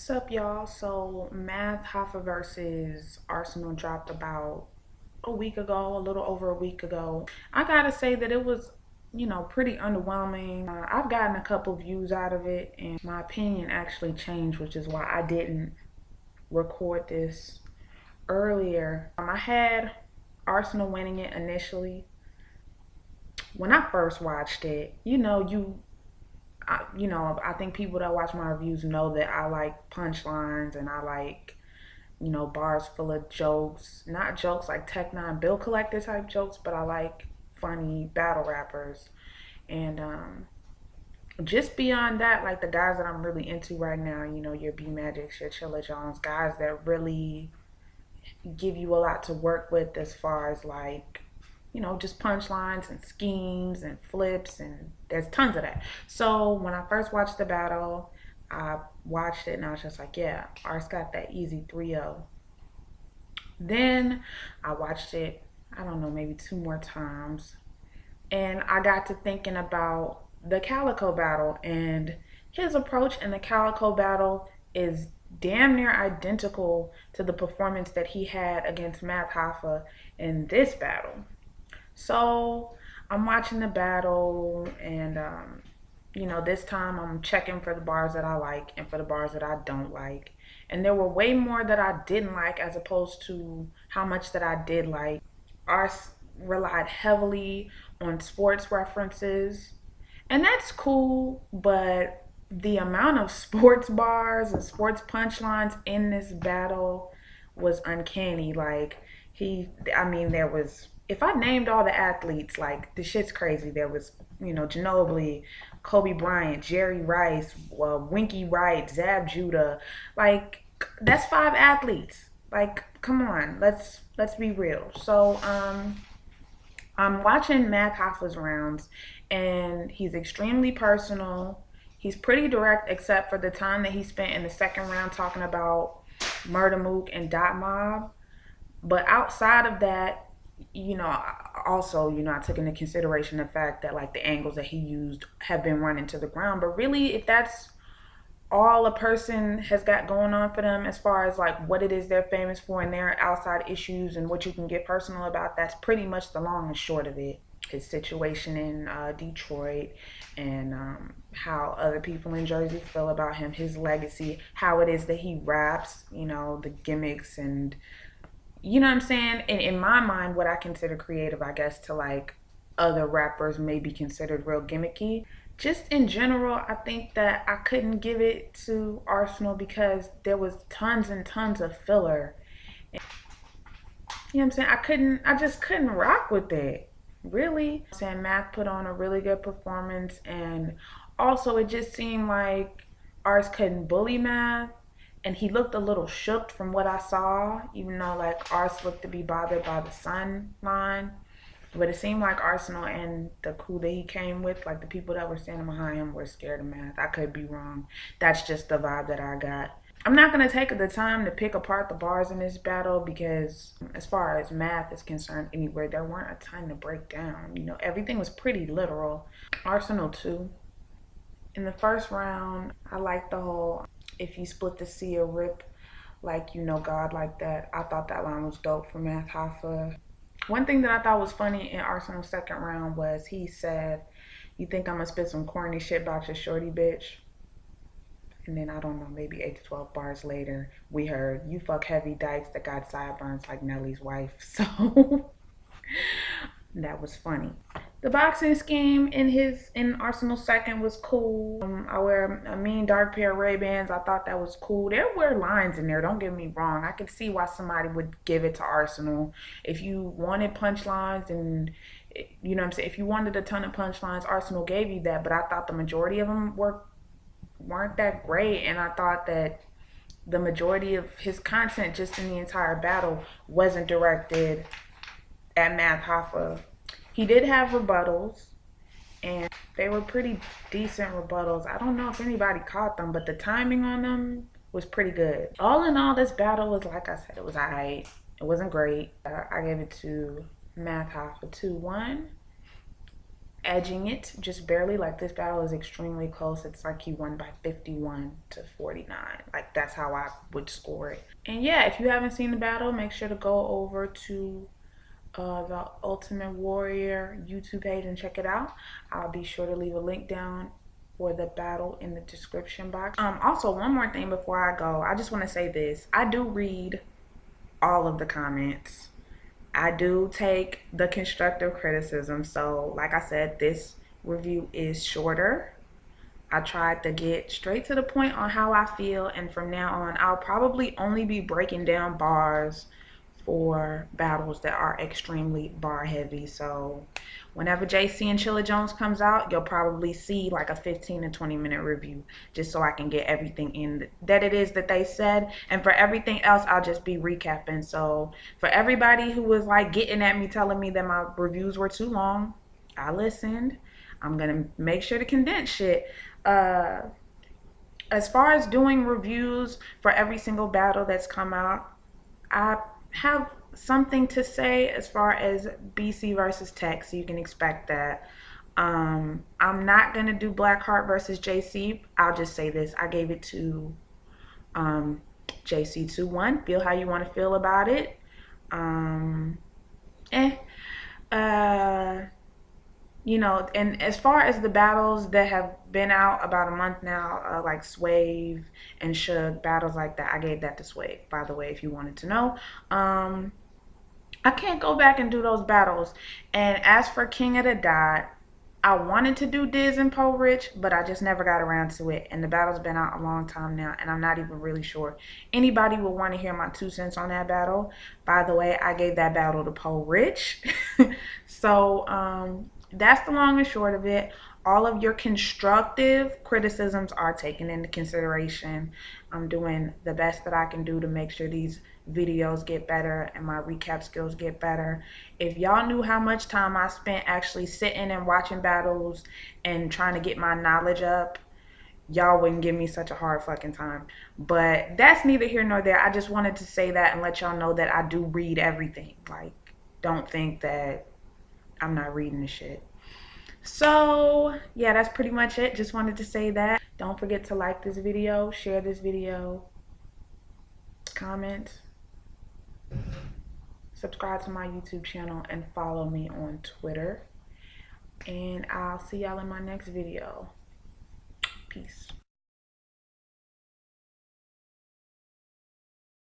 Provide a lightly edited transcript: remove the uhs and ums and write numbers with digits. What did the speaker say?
What's up, y'all? So, Hoffa versus Arsenal dropped about a week ago, a little over a week ago. I gotta say that it was, pretty underwhelming. I've gotten a couple views out of it, and my opinion actually changed, which is why I didn't record this earlier. I had Arsenal winning it initially. When I first watched it, I think people that watch my reviews know that I like punchlines and I like, bars full of jokes. Not jokes like Tech Nine Bill Collector type jokes, but I like funny battle rappers. And just beyond that, like the guys that I'm really into right now, your B Magics, your Chilla Jones, guys that really give you a lot to work with as far as like just punchlines and schemes and flips, and there's tons of that. So when I first watched the battle, I watched it and I was just like, yeah, Ars got that easy 3-0. Then I watched it, I don't know, maybe two more times, and I got to thinking about the Calico battle, and his approach in the Calico battle is damn near identical to the performance that he had against Matt Hoffa in this battle. So I'm watching the battle, and this time I'm checking for the bars that I like and for the bars that I don't like. And there were way more that I didn't like as opposed to how much that I did like. Ours relied heavily on sports references, and that's cool, but the amount of sports bars and sports punchlines in this battle was uncanny. Like, there was, if I named all the athletes, like, the shit's crazy. There was, Ginobili, Kobe Bryant, Jerry Rice, Winky Wright, Zab Judah. Like, that's five athletes. Like, come on, let's be real. So, I'm watching Matt Hoffa's rounds, and he's extremely personal. He's pretty direct, except for the time that he spent in the second round talking about Murder Mook and Dot Mob. But outside of that, I took into consideration the fact that like the angles that he used have been run into the ground. But really, if that's all a person has got going on for them as far as like what it is they're famous for and their outside issues and what you can get personal about, that's pretty much the long and short of it. His situation in Detroit, and how other people in Jersey feel about him, his legacy, how it is that he raps, the gimmicks, and you know what I'm saying? And in my mind, what I consider creative, I guess, to like other rappers may be considered real gimmicky. Just in general, I think that I couldn't give it to Arsenal because there was tons and tons of filler. You know what I'm saying? I just couldn't rock with it. Really. I'm saying Math put on a really good performance, and also it just seemed like Ars couldn't bully Math, and he looked a little shook from what I saw, even though like Ars looked to be bothered by the sun line. But it seemed like Arsenal and the crew that he came with, like the people that were standing behind him, were scared of Math. I could be wrong. That's just the vibe that I got. I'm not going to take the time to pick apart the bars in this battle because as far as Math is concerned anywhere, there weren't a ton to break down. Everything was pretty literal. Arsenal too. In the first round, I liked the whole, if you split the sea or rip like God like that. I thought that line was dope for Math Hoffa. One thing that I thought was funny in Arsenal's second round was he said, "You think I'm gonna spit some corny shit about your shorty, bitch?" And then I don't know, maybe 8 to 12 bars later, we heard, "You fuck heavy dykes that got sideburns like Nelly's wife." So that was funny. The boxing scheme in Arsenal's second was cool. I wear a mean dark pair of Ray-Bans. I thought that was cool. There were lines in there, don't get me wrong. I could see why somebody would give it to Arsenal. If you wanted punchlines and you know what I'm saying, if you wanted a ton of punchlines, Arsenal gave you that. But I thought the majority of them weren't that great, and I thought that the majority of his content just in the entire battle wasn't directed at Math Hoffa. He did have rebuttals, and they were pretty decent rebuttals. I don't know if anybody caught them, but the timing on them was pretty good. All in all, this battle was, like I said, it was alright. It wasn't great. I gave it to Math Hoffa 2-1. edging it just barely. Like this battle is extremely close. It's like he won by 51 to 49. Like that's how I would score it. And yeah, if you haven't seen the battle, make sure to go over to the Ultimate Warrior YouTube page and check it out. I'll be sure to leave a link down for the battle in the description box. Also, one more thing before I go, I just want to say this. I do read all of the comments. I do take the constructive criticism. So like I said, this review is shorter. I tried to get straight to the point on how I feel, and from now on I'll probably only be breaking down bars for battles that are extremely bar heavy. So whenever JC and Chilla Jones comes out, you'll probably see like a 15 to 20 minute review, just so I can get everything in that it is that they said. And for everything else, I'll just be recapping. So for everybody who was like getting at me, telling me that my reviews were too long, I listened. I'm gonna make sure to condense shit. As far as doing reviews for every single battle that's come out, I have something to say as far as BC versus Tech, so you can expect that. I'm not gonna do Blackheart versus JC. I'll just say this: I gave it to JC 2-1. Feel how you want to feel about it. Eh. You know, and as far as the battles that have been out about a month now, like Swave and Suge, battles like that, I gave that to Swave, by the way, if you wanted to know. I can't go back and do those battles. And as for King of the Dot, I wanted to do Diz and Poe Rich, but I just never got around to it. And the battle's been out a long time now, and I'm not even really sure anybody will want to hear my 2 cents on that battle. By the way, I gave that battle to Poe Rich. So, that's the long and short of it. All of your constructive criticisms are taken into consideration. I'm doing the best that I can do to make sure these videos get better and my recap skills get better. If y'all knew how much time I spent actually sitting and watching battles and trying to get my knowledge up, y'all wouldn't give me such a hard fucking time. But that's neither here nor there. I just wanted to say that and let y'all know that I do read everything. Like, don't think that I'm not reading the shit. So yeah, that's pretty much it. Just wanted to say that. Don't forget to like this video, share this video, comment, subscribe to my YouTube channel, and follow me on Twitter. And I'll see y'all in my next video. Peace.